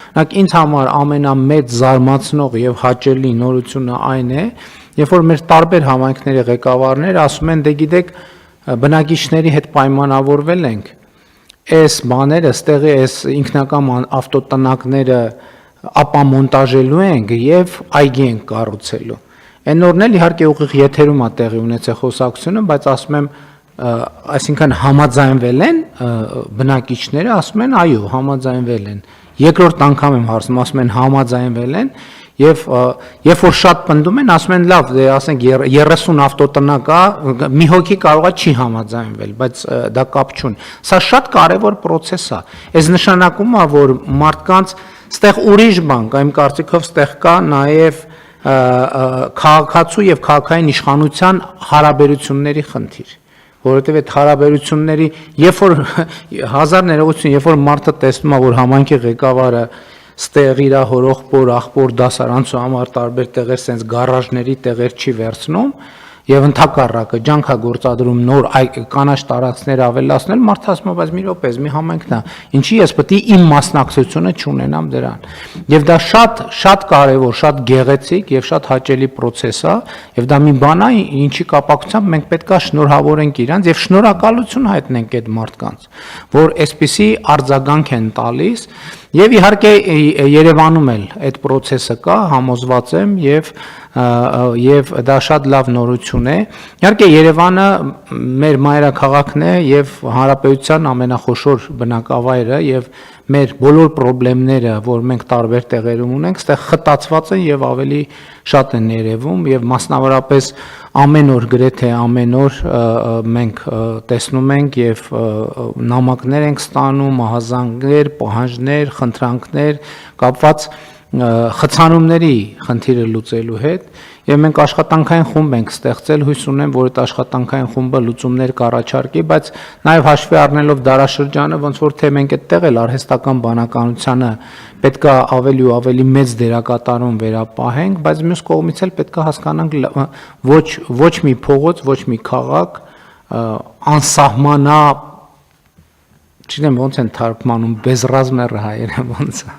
Օրինակ ինձ համար ամենամեծ զարմացնող եւ հաճելի նորությունը այն է, երբ որ մեր տարբեր համայնքների ղեկավարները ասում են, դե գիտեք, բնակիչների հետ պայմանավորվել ենք, այս բաները, ստեղի այս ինքնական ավտոտնակները ապամոնտաժելու ենք եւ այգի ենք կառուցելու։ Այն օրն էլ իհարկե ուղիղ եթերում է տեղի ունեցել խոսակցությունը, բայց ասում եմ, այսինքն համաձայնվել են բնակիչները, ասում են այո, համաձայնվել են։ Երկրորդ անգամ եմ հարցնում, ասում են համաձայնվել են եւ երբ որ շատ պնդում են, ասում են լավ, դե ասենք 30 ավտոտնակ կա, մի հոգի կարող է չի համաձայնվել, բայց դա կապ չունի։ Սա շատ կարևոր process է։ Այս նշանակում է, որ մարդկանց ստեղ ուրիշ բան կա, իմ կարծիքով ստեղ կա նաեւ քաղաքացու եւ քաղաքային իշխանության հարաբերությունների խնդիր, որովհետեւ այդ հարաբերությունների, երբ որ հազար ներողություն, երբ որ մարդը տեսնում է, որ համայնքի ղեկավարը ստեղ իր հորոխբոր, աղբոր դասարանցու համար տարբեր տեղեր sense գարաժների տեղեր չի վերցնում եւ ընդհակառակը ջանքա գործադրում նոր կանաչ տարածքներ ավելացնել, մարդը ասում է, բայց մի րոպե, մի համայնքն է, ինչի ես պետք է իմ մասնակցությունը չունենամ դրան։ Եվ դա շատ կարևոր, շատ գեղեցիկ եւ շատ հաճելի process է, եւ դա մի բան է, ինչի կապակցությամբ մենք պետք է շնորհավորենք իրանց եւ շնորհակալություն հայտնենք այդ մարդկանց, որ այսպիսի արձագանք են տալիս եւ իհարկե Երևանում էլ այդ process-ը կա, համոզված եմ եւ դա շատ լավ նորություն է։ Իհարկե Երևանը մեր մայրաքաղաքն է եւ հանրապետության ամենախոշոր բնակավայրը եւ մեր բոլոր խնդիրները, որ մենք տարբեր տեղերում ունենք, ստեղ խտացված են եւ ավելի շատ են երևում եւ մասնավորապես ամեն օր գրեթե ամեն օր մենք տեսնում ենք եւ նամակներ ենք ստանում, ահազանգներ, պահանջներ, խնդրանքներ կապված խցանումների խնդիրը լուծելու հետ եւ մենք աշխատանքային խումբ ենք ստեղծել, հույս ունեմ, որ այդ աշխատանքային խումբը լուծումներ կառաջարկի, բայց նաեւ հաշվի առնելով դարաշրջանը, ոնց որ թե մենք այդտեղ էլ արհեստական բանականությանը պետքա ավելի ու ավելի մեծ դերակատարում վերապահենք, բայց մյուս կողմից էլ պետքա հասկանանք ոչ մի փողոց, ոչ մի քաղաք անսահմանա, չգիտեմ ոնց են թարգմանում, բեզրազմեր հայերը ոնց է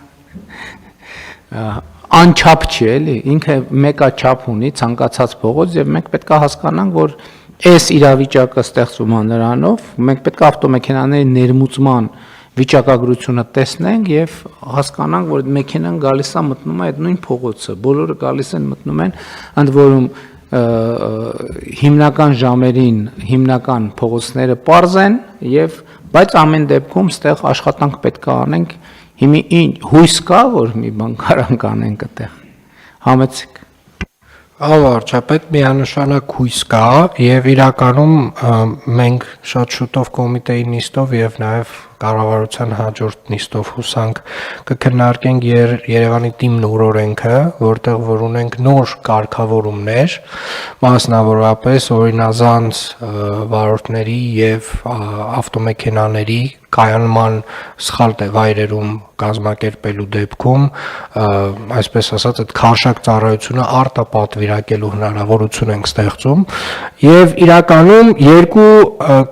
անչափ չի էլի, ինքը մեկա չափ ունի ցանկացած փողոց եւ մենք պետք է հասկանանք, որ այս իրավիճակը ստեղծվում է նրանով, մենք պետք է ավտոմեքենաների ներմուծման վիճակագրությունը տեսնենք եւ հասկանանք, որ մեքենան գալիս է մտնում է այդ նույն փողոցը, բոլորը գալիս են մտնում են, ընդ որում հիմնական ժամերին հիմնական փողոցները պարզ են եւ բայց ամեն դեպքում ստեղ աշխատանք պետք է անենք Հիմի հույս կա, որ մի բան կարանք անենք այդտեղ, համեցեք։ Վարչապետ, միանշանակ հույս կա եւ իրականում մենք շատ շուտով կոմիտեի նիստով եւ նաեւ կառավարության հաջորդ նիստով հուսանք կքննարկենք Երևանի թիմն օրենքը, որտեղ որ ունենք նոր կարգավորումներ, մասնավորապես օրինազանց վարորդների եւ ավտոմեքենաների կայանման սխալ վայրերում կազմակերպելու դեպքում, այսպես ասած, այդ քարշակ ծառայությունը արտապատվիրակելու հնարավորություն ենք ստեղծում եւ իրականում երկու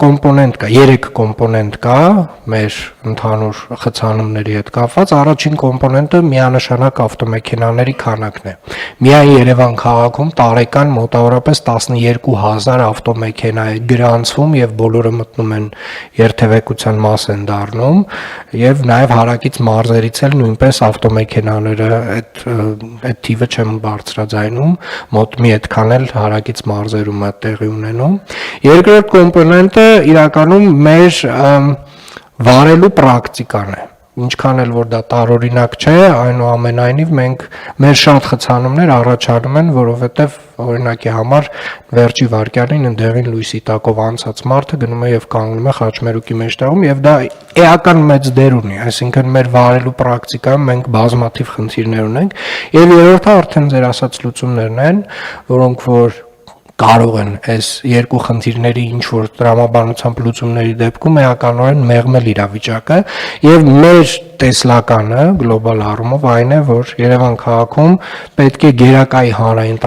կոմպոնենտ կա, 3 կոմպոնենտ կա մեր ընդհանուր խցանումների հետ կապված, առաջին կոմպոնենտը միանշանակ ավտոմեքենաների քանակն է։ Միայն Երևան քաղաքում տարեկան մոտավորապես 12000 ավտոմեքենա է գրանցվում եւ բոլորը մտնում են երթևեկության մաս են դառնում եւ նաեւ հարակից մարզերից էլ նույնպես ավտոմեքենաները այդ թիվը չեմ բարձրաձայնում, մոտ մի այդքան էլ հարակից մարզերում է տեղի ունենում։ Երկրորդ կոմպոնենտը իրականում մեր վարելու պրակտիկան է։ Ինչքան էլ որ դա տարօրինակ չէ, այնուամենայնիվ մենք մեր շատ խցանումներ առաջանում են, որովհետև օրինակի համար վերջի վայրկյանին ընդեղին լույսի տակով անցած մարդը գնում է եւ կանգնում է խաչմերուկի մեջտեղում եւ դա էական մեծ դեր ունի, այսինքն մեր վարելու պրակտիկայում մենք բազմաթիվ խնդիրներ ունենք եւ երրորդը արդեն ձեր ասած լուծումներն են, որոնք որ կարող են այս երկու խնդիրների ինչ որ տրամաբանությամբ լուծումների դեպքում էականորեն մեղմել իրավիճակը եւ մեր տեսլականը գլոբալ առումով այն է, որ Երևան քաղաքում պետք է գերակայի հանրային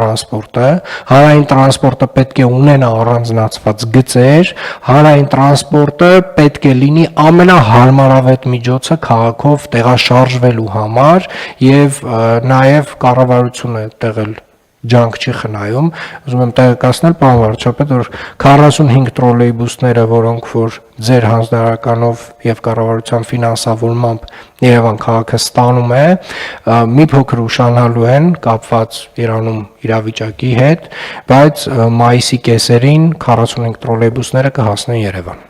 տրանսպորտը պետք է ունենա առանձնացված գծեր, հանրային տրանսպորտը պետք է լինի ամենահարմարավետ միջոցը քաղաքով տեղաշարժվելու համար եւ նաեւ կառավարությունը տեղել ջանք չի խնայում, ուզում եմ տեղեկացնել պարոն վարչապետ, որ 45 տրոլեյբուսները, որոնք որ ձեր հանձնարարականով եւ կառավարության ֆինանսավորմամբ Երևան քաղաքը ստանում է, մի փոքր ուշանալու են կապված Իրանում իրավիճակի հետ, բայց մայիսի կեսերին 45 տրոլեյբուսները կհասնեն Երևան։